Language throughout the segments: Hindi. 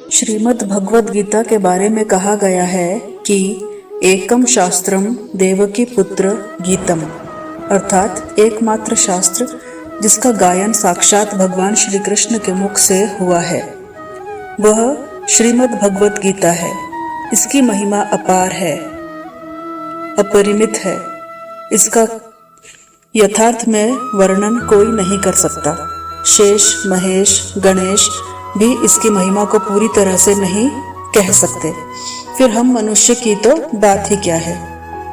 श्रीमद् भगवद गीता के बारे में कहा गया है कि एकम शास्त्रम देवकी पुत्र गीतम, अर्थात एकमात्र शास्त्र जिसका गायन साक्षात भगवान श्री कृष्ण के मुख से हुआ है वह श्रीमद् भगवद गीता है। इसकी महिमा अपार है, अपरिमित है। इसका यथार्थ में वर्णन कोई नहीं कर सकता। शेष, महेश, गणेश भी इसकी महिमा को पूरी तरह से नहीं कह सकते, फिर हम मनुष्य की तो बात ही क्या है।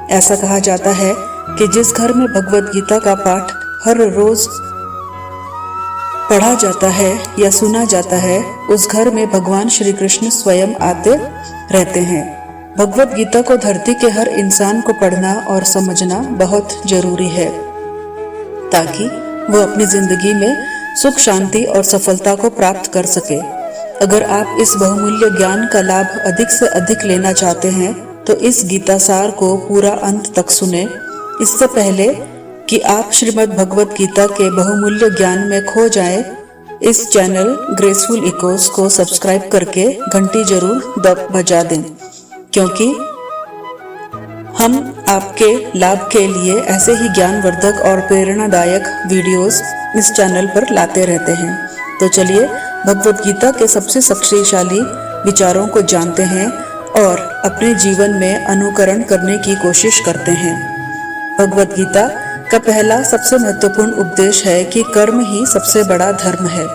ऐसा कहा जाता है कि जिस घर में भगवद गीता का पाठ हर रोज पढ़ा जाता है या सुना जाता है, उस घर में भगवान श्री कृष्ण स्वयं आते रहते हैं। भगवद गीता को धरती के हर इंसान को पढ़ना और समझना बहुत जरूरी है ताकि वो अपनी जिंदगी में सुख, शांति और सफलता को प्राप्त कर सके। अगर आप इस बहुमूल्य ज्ञान का लाभ अधिक से अधिक लेना चाहते हैं तो इस गीता सार को पूरा अंत तक सुने। इससे पहले कि आप श्रीमद् भगवद गीता के बहुमूल्य ज्ञान में खो जाएं, इस चैनल ग्रेसफुल इकोस को सब्सक्राइब करके घंटी जरूर बजा दें, क्योंकि हम आपके लाभ के लिए ऐसे ही ज्ञानवर्धक और प्रेरणादायक वीडियोस इस चैनल पर लाते रहते हैं। तो चलिए भगवद गीता के सबसे शक्तिशाली विचारों को जानते हैं और अपने जीवन में अनुकरण करने की कोशिश करते हैं। भगवद गीता का पहला सबसे महत्वपूर्ण उपदेश है कि कर्म ही सबसे बड़ा धर्म है।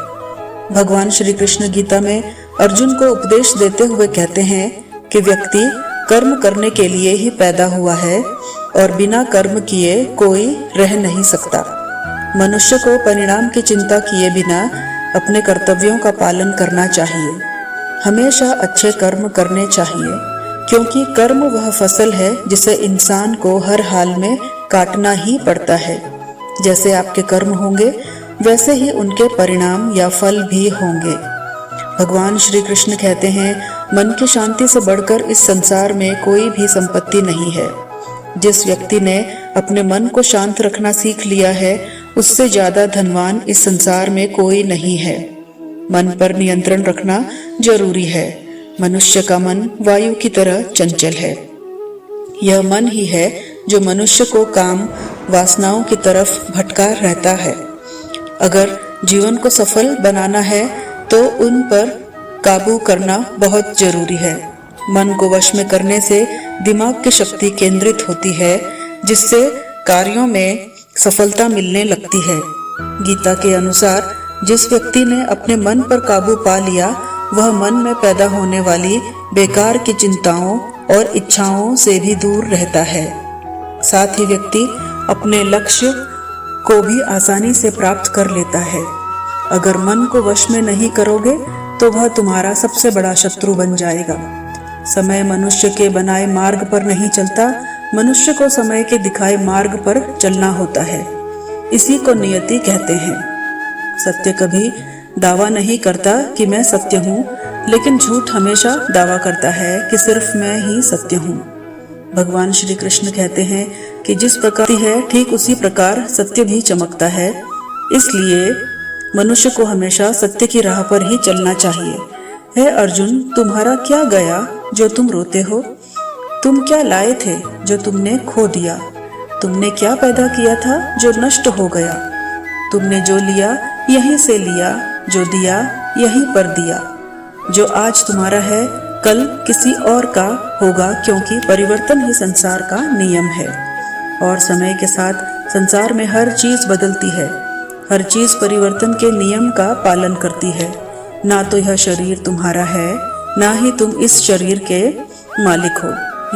भगवान श्री कृष्ण गीता में अर्जुन को उपदेश देते हुए कहते हैं कि व्यक्ति कर्म करने के लिए ही पैदा हुआ है और बिना कर्म किए कोई रह नहीं सकता। मनुष्य को परिणाम की चिंता किए बिना अपने कर्तव्यों का पालन करना चाहिए। हमेशा अच्छे कर्म करने चाहिए, क्योंकि कर्म वह फसल है जिसे इंसान को हर हाल में काटना ही पड़ता है। जैसे आपके कर्म होंगे वैसे ही उनके परिणाम या फल भी होंगे। भगवान श्री कृष्ण कहते हैं, मन की शांति से बढ़कर इस संसार में कोई भी संपत्ति नहीं है। जिस व्यक्ति ने अपने मन को शांत रखना सीख लिया है, उससे ज्यादा धनवान इस संसार में कोई नहीं है। मन पर नियंत्रण रखना जरूरी है। मनुष्य का मन वायु की तरह चंचल है। यह मन ही है जो मनुष्य को काम, वासनाओं की तरफ भटका रहता है। अगर जीवन को सफल बनाना है तो उन पर काबू करना बहुत जरूरी है। मन को वश में करने से दिमाग की शक्ति केंद्रित होती है, जिससे कार्यों में सफलता मिलने लगती है। गीता के अनुसार जिस व्यक्ति ने अपने मन पर काबू पा लिया, वह मन में पैदा होने वाली बेकार की चिंताओं और इच्छाओं से भी दूर रहता है। साथ ही व्यक्ति अपने लक्ष्य को भी आसानी से प्राप्त कर लेता है। अगर मन को वश में नहीं करोगे तो वह तुम्हारा सबसे बड़ा शत्रु बन जाएगा। समय मनुष्य के बनाए मार्ग पर नहीं चलता, मनुष्य को समय के दिखाए मार्ग पर चलना होता है। इसी को नियति कहते हैं। सत्य कभी दावा नहीं करता कि मैं सत्य हूँ, लेकिन झूठ हमेशा दावा करता है कि सिर्फ मैं ही सत्य हूँ। भगवान श्री कृष्ण कहते हैं कि जिस प्रकार है ठीक उसी प्रकार सत्य भी चमकता है। इसलिए मनुष्य को हमेशा सत्य की राह पर ही चलना चाहिए। हे अर्जुन, तुम्हारा क्या गया जो तुम रोते हो? तुम क्या लाए थे जो तुमने खो दिया? तुमने क्या पैदा किया था जो नष्ट हो गया? तुमने जो लिया यहीं से लिया, जो दिया यहीं पर दिया। जो आज तुम्हारा है कल किसी और का होगा, क्योंकि परिवर्तन ही संसार का नियम है। और समय के साथ संसार में हर चीज बदलती है। हर चीज परिवर्तन के नियम का पालन करती है। ना तो यह शरीर तुम्हारा है, ना ही तुम इस शरीर के मालिक हो।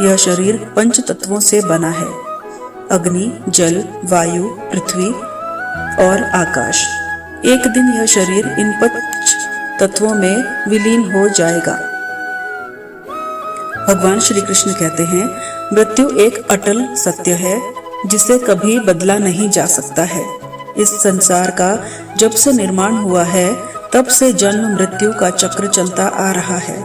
यह शरीर पंच तत्वों से बना है: अग्नि, जल, वायु, पृथ्वी और आकाश। एक दिन यह शरीर इन पंच तत्वों में विलीन हो जाएगा। भगवान श्री कृष्ण कहते हैं, मृत्यु एक अटल सत्य है जिसे कभी बदला नहीं जा सकता है। इस संसार का जब से निर्माण हुआ है, तब से जन्म मृत्यु का चक्र चलता आ रहा है।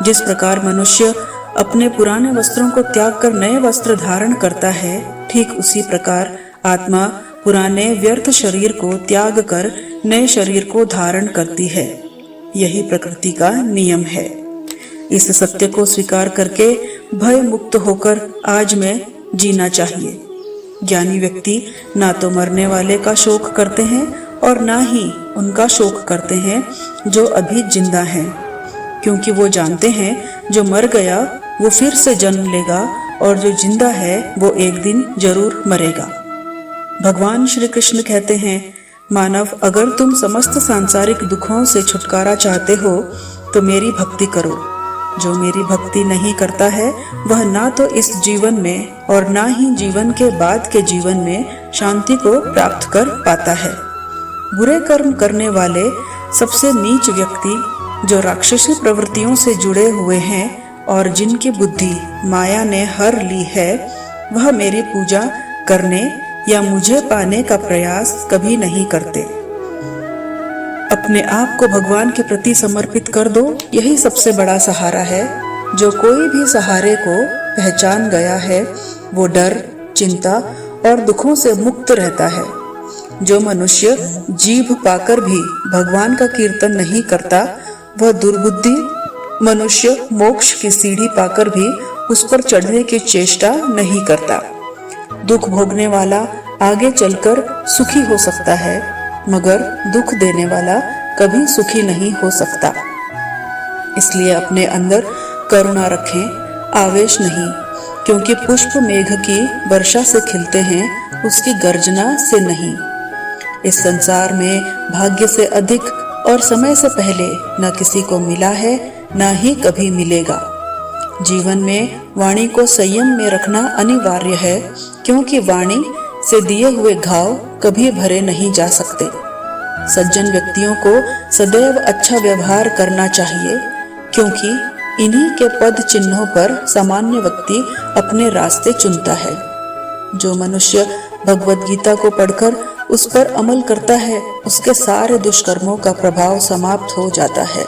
जिस प्रकार मनुष्य अपने पुराने वस्त्रों को त्याग कर नए वस्त्र धारण करता है, ठीक उसी प्रकार आत्मा पुराने व्यर्थ शरीर को त्याग कर नए शरीर को धारण करती है। यही प्रकृति का नियम है। इस सत्य को स्वीकार करके भय मुक्त होकर आज में जीना चाहिए। ज्ञानी व्यक्ति ना तो मरने वाले का शोक करते हैं और ना ही उनका शोक करते हैं जो अभी जिंदा हैं, क्योंकि वो जानते हैं जो मर गया वो फिर से जन्म लेगा और जो जिंदा है वो एक दिन जरूर मरेगा। भगवान श्री कृष्ण कहते हैं, मानव, अगर तुम समस्त सांसारिक दुखों से छुटकारा चाहते हो तो मेरी भक्ति करो। जो मेरी भक्ति नहीं करता है वह ना तो इस जीवन में और ना ही जीवन के बाद के जीवन में शांति को प्राप्त कर पाता है। बुरे कर्म करने वाले सबसे नीच व्यक्ति जो राक्षसी प्रवृत्तियों से जुड़े हुए हैं और जिनकी बुद्धि माया ने हर ली है, वह मेरी पूजा करने या मुझे पाने का प्रयास कभी नहीं करते। अपने आप को भगवान के प्रति समर्पित कर दो, यही सबसे बड़ा सहारा है। जो कोई भी सहारे को पहचान गया है वो डर, चिंता और दुखों से मुक्त रहता है। जो मनुष्य जीभ पाकर भी भगवान का कीर्तन नहीं करता, वह दुर्बुद्धि मनुष्य मोक्ष की सीढ़ी पाकर भी उस पर चढ़ने की चेष्टा नहीं करता। दुख भोगने वाला आगे चलकर सुखी हो सकता है, मगर दुख देने वाला कभी सुखी नहीं हो सकता। इसलिए अपने अंदर करुणा रखें, आवेश नहीं, क्योंकि पुष्प मेघ की वर्षा से खिलते हैं, उसकी गर्जना से नहीं। इस संसार में भाग्य से अधिक और समय से पहले न किसी को मिला है, न ही कभी मिलेगा। जीवन में वाणी को संयम में रखना अनिवार्य है, क्योंकि वाणी से दिए हुए घाव कभी भरे नहीं जा सकते। सज्जन व्यक्तियों को सदैव अच्छा व्यवहार करना चाहिए, क्योंकि इन्हीं के पद चिन्हों पर सामान्य व्यक्ति अपने रास्ते चुनता है। जो मनुष्य भगवत गीता को पढ़कर उस पर अमल करता है, उसके सारे दुष्कर्मों का प्रभाव समाप्त हो जाता है।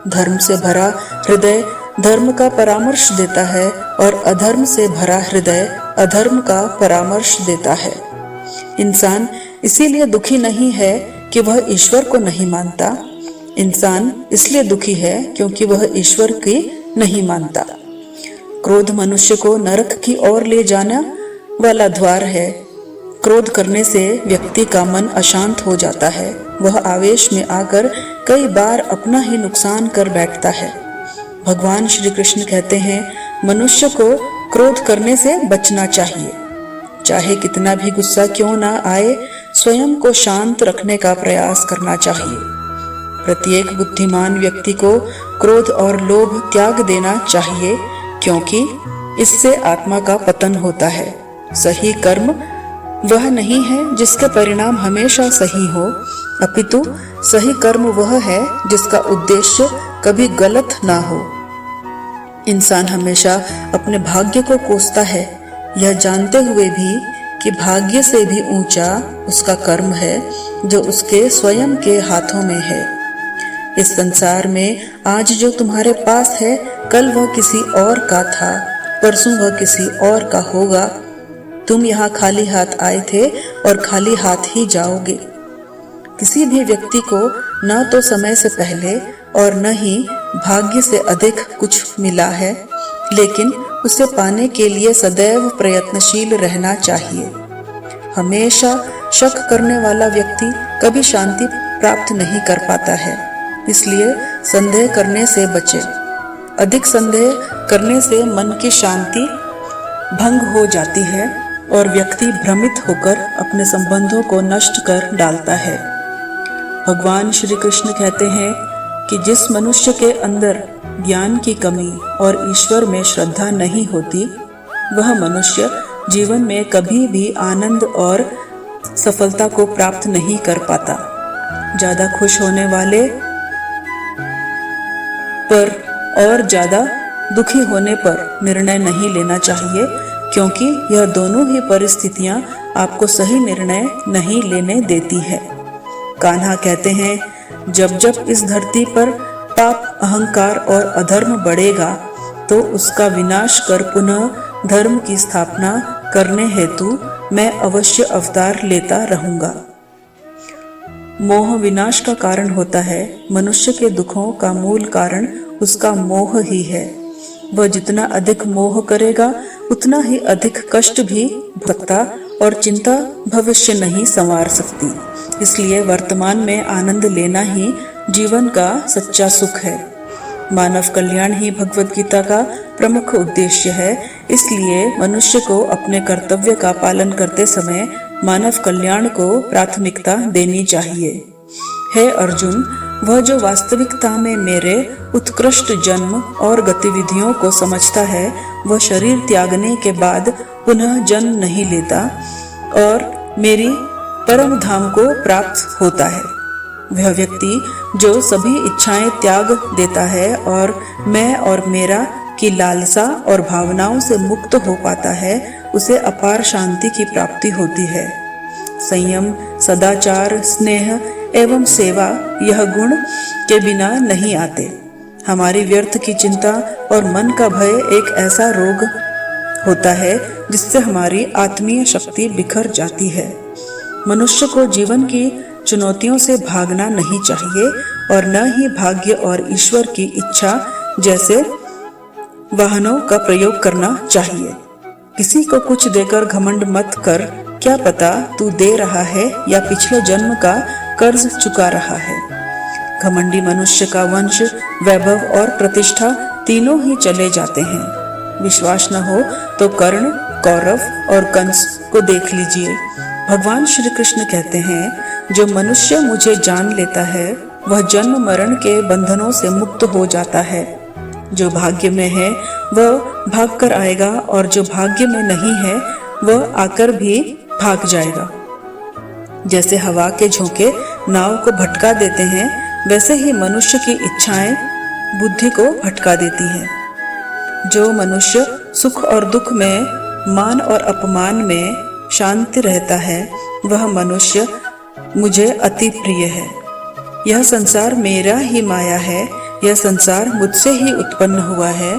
धर्म से भरा हृदय धर्म का परामर्श देता है और अधर्म से भरा हृदय अधर्म का परामर्श देता है। इंसान इसीलिए दुखी नहीं है कि वह ईश्वर को नहीं मानता। इंसान इसलिए दुखी है क्योंकि वह ईश्वर की नहीं मानता। क्रोध मनुष्य को नरक की ओर ले जाने वाला द्वार है। क्रोध करने से व्यक्ति का मन अशांत हो जाता है। वह आवेश में आकर कई बार अपना ही नुकसान कर बैठता है। भगवान श्री कृष्ण कहते हैं, मनुष्य को क्रोध करने से बचना चाहिए। चाहे कितना भी गुस्सा क्यों ना आए, स्वयं को शांत रखने का प्रयास करना चाहिए। प्रत्येक बुद्धिमान व्यक्ति को क्रोध और लोभ त्याग देना चाहिए, क्योंकि इससे आत्मा का पतन होता है। सही कर्म वह नहीं है जिसके परिणाम हमेशा सही हो, अपितु सही कर्म वह है जिसका उद्देश्य कभी गलत ना हो। इंसान हमेशा अपने भाग्य को कोसता है, यह जानते हुए भी कि भाग्य से भी ऊंचा उसका कर्म है जो उसके स्वयं के हाथों में है। इस संसार में आज जो तुम्हारे पास है, कल वह किसी और का था, परसों वह किसी और का होगा। तुम यहाँ खाली हाथ आए थे और खाली हाथ ही जाओगे। किसी भी व्यक्ति को न तो समय से पहले और न ही भाग्य से अधिक कुछ मिला है, लेकिन उसे पाने के लिए सदैव प्रयत्नशील रहना चाहिए। हमेशा शक करने वाला व्यक्ति कभी शांति प्राप्त नहीं कर पाता है, इसलिए संदेह करने से बचे। अधिक संदेह करने से मन की शांति भंग हो जाती है और व्यक्ति भ्रमित होकर अपने संबंधों को नष्ट कर डालता है। भगवान श्री कृष्ण कहते हैं कि जिस मनुष्य के अंदर ज्ञान की कमी और ईश्वर में श्रद्धा नहीं होती, वह मनुष्य जीवन में कभी भी आनंद और सफलता को प्राप्त नहीं कर पाता। ज्यादा खुश होने वाले पर और ज्यादा दुखी होने पर निर्णय नहीं लेना चाहिए, क्योंकि यह दोनों ही परिस्थितियां आपको सही निर्णय नहीं लेने देती है। कान्हा कहते हैं, जब जब इस धरती पर पाप, अहंकार और अधर्म बढ़ेगा, तो उसका विनाश कर पुनः धर्म की स्थापना करने हेतु मैं अवश्य अवतार लेता रहूंगा। मोह विनाश का कारण होता है। मनुष्य के दुखों का मूल कारण उसका मोह ही है। वह जितना अधिक मोह करेगा उतना ही अधिक कष्ट भी भुगता और चिंता भविष्य नहीं संवार सकती। इसलिए वर्तमान में आनंद लेना ही जीवन का सच्चा सुख है। मानव कल्याण ही भगवत गीता का प्रमुख उद्देश्य है। इसलिए मनुष्य को अपने कर्तव्य का पालन करते समय मानव कल्याण को प्राथमिकता देनी चाहिए। हे अर्जुन, वह जो वास्तविकता में मेरे उत्कृष्ट जन्म और गतिविधियों को समझता है, वह शरीर त्यागने के बाद पुनः जन्म नहीं लेता और मेरी परम धाम को प्राप्त होता है। वह व्यक्ति जो सभी इच्छाएं त्याग देता है और मैं और मेरा की लालसा और भावनाओं से मुक्त हो पाता है, उसे अपार शांति की प्राप्ति होती है। संयम, सदाचार, स्नेह एवं सेवा यह गुण के बिना नहीं आते। हमारी व्यर्थ की चिंता और मन का भय एक ऐसा रोग होता है जिससे हमारी आत्मीय शक्ति बिखर जाती है। मनुष्य को जीवन की चुनौतियों से भागना नहीं चाहिए और न ही भाग्य और ईश्वर की इच्छा जैसे वाहनों का प्रयोग करना चाहिए। किसी को कुछ देकर घमंड मत कर, क्या पता तू दे रहा है या पिछले जन्म का कर्ज चुका रहा है। घमंडी मनुष्य का वंश, वैभव और प्रतिष्ठा तीनों ही चले जाते हैं। विश्वास न हो तो कर्ण, कौरव और कंस को देख लीजिए। भगवान श्री कृष्ण कहते हैं, जो मनुष्य मुझे जान लेता है वह जन्म मरण के बंधनों से मुक्त हो जाता है। जो भाग्य में है वह भाग कर आएगा और जो भाग्य में नहीं है वह आकर भी भाग जाएगा। जैसे हवा के झोंके नाव को भटका देते हैं, वैसे ही मनुष्य की इच्छाएं बुद्धि को भटका देती हैं। जो मनुष्य सुख और दुख में, मान और अपमान में शांति रहता है, वह मनुष्य मुझे अति प्रिय है। यह संसार मेरा ही माया है। यह संसार मुझसे ही उत्पन्न हुआ है।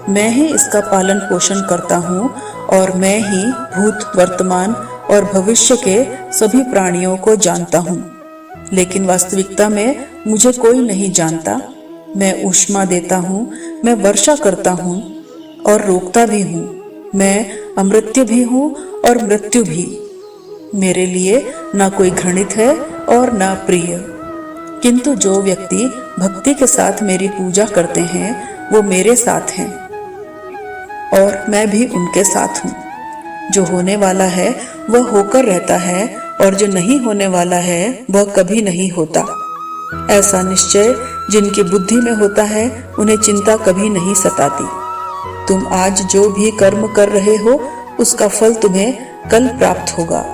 मैं ही इसका पालन पोषण करता हूँ और मैं ही भूत, वर्तमान और भविष्य के सभी प्राणियों को जानता हूँ। लेकिन वास्तविकता में मुझे कोई नहीं जानता। मैं ऊष्मा देता हूँ, मैं वर्षा करता हूँ और रोकता भी हूँ। मैं अमृत्यु भी हूँ और मृत्यु भी। मेरे लिए ना कोई घृणित है और ना प्रिय। किंतु जो व्यक्ति भक्ति के साथ मेरी पूजा करते हैं वो मेरे साथ हैं और मैं भी उनके साथ हूँ। जो होने वाला है वह होकर रहता है और जो नहीं होने वाला है वह कभी नहीं होता। ऐसा निश्चय जिनकी बुद्धि में होता है उन्हें चिंता कभी नहीं सताती। तुम आज जो भी कर्म कर रहे हो उसका फल तुम्हें कल प्राप्त होगा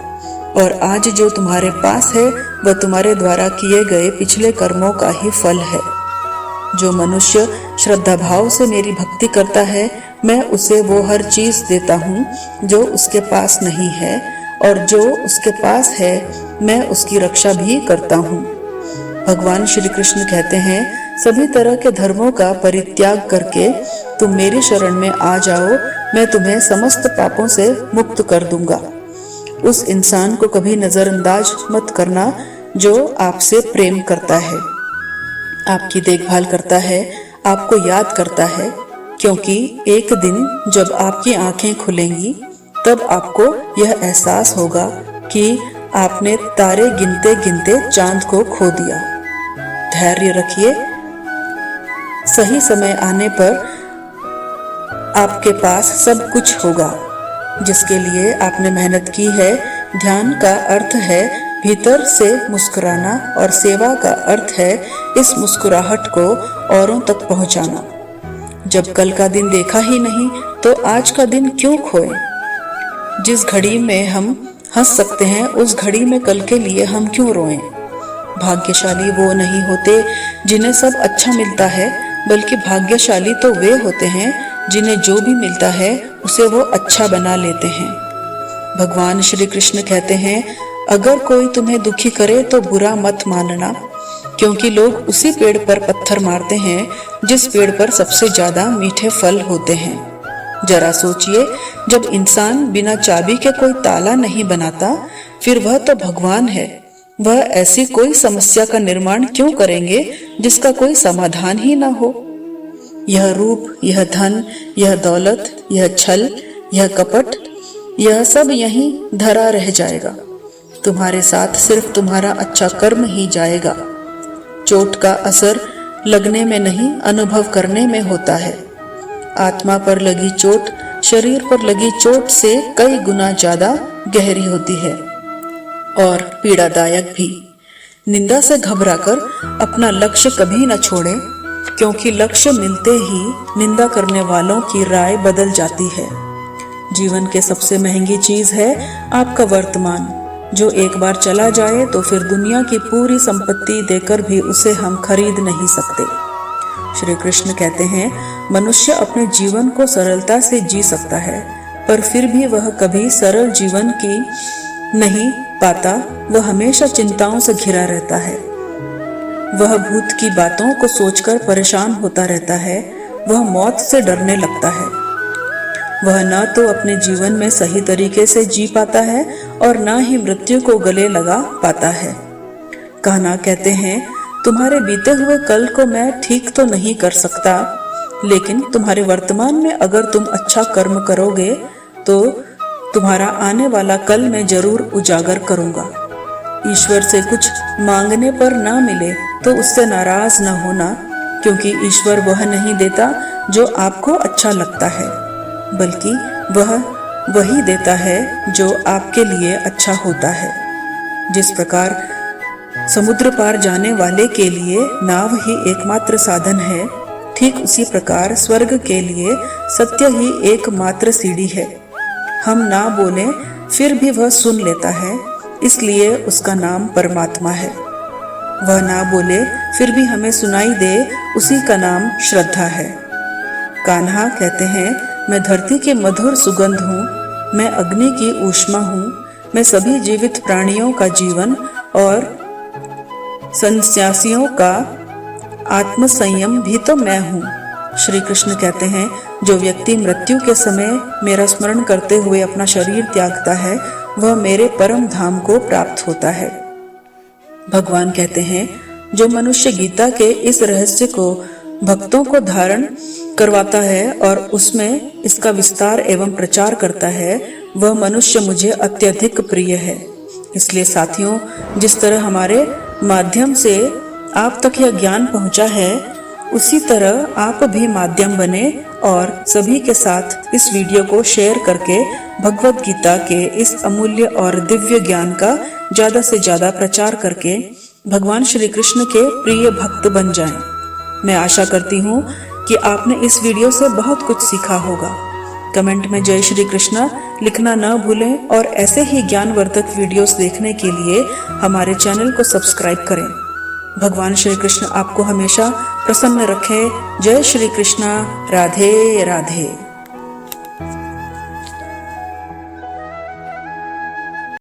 और आज जो तुम्हारे पास है वह तुम्हारे द्वारा किए गए पिछले कर्मों का ही फल है। जो मनुष्य श्रद्धा भाव से मेरी भक्ति करता है, मैं उसे वो हर चीज देता हूँ जो उसके पास नहीं है और जो उसके पास है मैं उसकी रक्षा भी करता हूँ। भगवान श्री कृष्ण कहते हैं, सभी तरह के धर्मों का परित्याग करके तुम मेरी शरण में आ जाओ, मैं तुम्हें समस्त पापों से मुक्त कर दूंगा। उस इंसान को कभी नजरअंदाज मत करना जो आपसे प्रेम करता है, आपकी देखभाल करता है, आपको याद करता है, क्योंकि एक दिन जब आपकी आंखें खुलेंगी तब आपको यह एहसास होगा कि आपने तारे गिनते गिनते चांद को खो दिया। धैर्य रखिए, सही समय आने पर आपके पास सब कुछ होगा जिसके लिए आपने मेहनत की है। ध्यान का अर्थ है भीतर से मुस्कुराना और सेवा का अर्थ है इस मुस्कुराहट को औरों तक पहुंचाना। जब कल का दिन देखा ही नहीं तो आज का दिन क्यों खोए। जिस घड़ी में हम हंस सकते हैं उस घड़ी में कल के लिए हम क्यों रोएं। भाग्यशाली वो नहीं होते जिन्हें सब अच्छा मिलता है, बल्कि भाग्यशाली तो वे होते हैं जिन्हें जो भी मिलता है उसे वो अच्छा बना लेते हैं। भगवान श्री कृष्ण कहते हैं, अगर कोई तुम्हें दुखी करे तो बुरा मत मानना, क्योंकि लोग उसी पेड़ पर पत्थर मारते हैं जिस पेड़ पर सबसे ज्यादा मीठे फल होते हैं। जरा सोचिए, जब इंसान बिना चाबी के कोई ताला नहीं बनाता, फिर वह तो भगवान है वह ऐसी कोई समस्या का निर्माण क्यों करेंगे जिसका कोई समाधान ही ना हो। यह रूप, यह धन, यह दौलत, यह छल, यह कपट, यह सब यहीं धरा रह जाएगा। तुम्हारे साथ सिर्फ तुम्हारा अच्छा कर्म ही जाएगा। चोट का असर लगने में नहीं, अनुभव करने में होता है। आत्मा पर लगी चोट शरीर पर लगी चोट से कई गुना ज्यादा गहरी होती है और पीड़ादायक भी। निंदा से घबराकर अपना लक्ष्य कभी न छोड़ें, क्योंकि लक्ष्य मिलते ही निंदा करने वालों की राय बदल जाती है। जीवन के सबसे महंगी चीज है आपका वर्तमान, जो एक बार चला जाए तो फिर दुनिया की पूरी संपत्ति देकर भी उसे हम खरीद नहीं सकते। श्री कृष्ण कहते हैं, मनुष्य अपने जीवन को सरलता से जी सकता है, पर फिर भी वह कभी सरल जीवन की नहीं पाता। वह हमेशा चिंताओं से घिरा रहता है। वह भूत की बातों को सोचकर परेशान होता रहता है। वह मौत से डरने लगता है। वह न तो अपने जीवन में सही तरीके से जी पाता है और न ही मृत्यु को गले लगा पाता है। कहना कहते हैं, तुम्हारे बीते हुए कल को मैं ठीक तो नहीं कर सकता, लेकिन तुम्हारे वर्तमान में अगर तुम अच्छा कर्म करोगे तो तुम्हारा आने वाला कल मैं जरूर उजागर करूंगा। ईश्वर से कुछ मांगने पर ना मिले तो उससे नाराज न होना, क्योंकि ईश्वर वह नहीं देता जो आपको अच्छा लगता है, बल्कि वह वही देता है जो आपके लिए अच्छा होता है। जिस प्रकार समुद्र पार जाने वाले के लिए नाव ही एकमात्र साधन है, ठीक उसी प्रकार स्वर्ग के लिए सत्य ही एकमात्र सीढ़ी है। हम ना बोले फिर भी वह सुन लेता है, इसलिए उसका नाम परमात्मा है। वह ना बोले फिर भी हमें सुनाई दे, उसी का नाम श्रद्धा है। कान्हा कहते हैं, मैं धरती के मधुर सुगंध हूँ, मैं अग्नि की ऊष्मा हूँ, मैं सभी जीवित प्राणियों का जीवन और सन्यासियों का आत्मसंयम भी तो मैं हूँ। श्री कृष्ण कहते हैं, जो व्यक्ति मृत्यु के समय मेरा स्मरण करते हुए अपना शरीर त्यागता है, वह मेरे परम धाम को प्राप्त होता है। भगवान कहते हैं, जो मनुष्य गीता के इस रहस्य को भक्तों को धारण करवाता है और उसमें इसका विस्तार एवं प्रचार करता है, वह मनुष्य मुझे अत्यधिक प्रिय है। इसलिए साथियों, जिस तरह हमारे माध्यम से आप तक यह ज्ञान पहुंचा है, उसी तरह आप भी माध्यम बने और सभी के साथ इस वीडियो को शेयर करके भगवत गीता के इस अमूल्य और दिव्य ज्ञान का ज्यादा से ज्यादा प्रचार करके भगवान श्री कृष्ण के प्रिय भक्त बन जाएं। मैं आशा करती हूँ कि आपने इस वीडियो से बहुत कुछ सीखा होगा। कमेंट में जय श्री कृष्णा लिखना न भूलें और ऐसे ही ज्ञानवर्धक वीडियोस देखने के लिए हमारे चैनल को सब्सक्राइब करें। भगवान श्री कृष्ण आपको हमेशा प्रसन्न रखे। जय श्री कृष्णा। राधे राधे।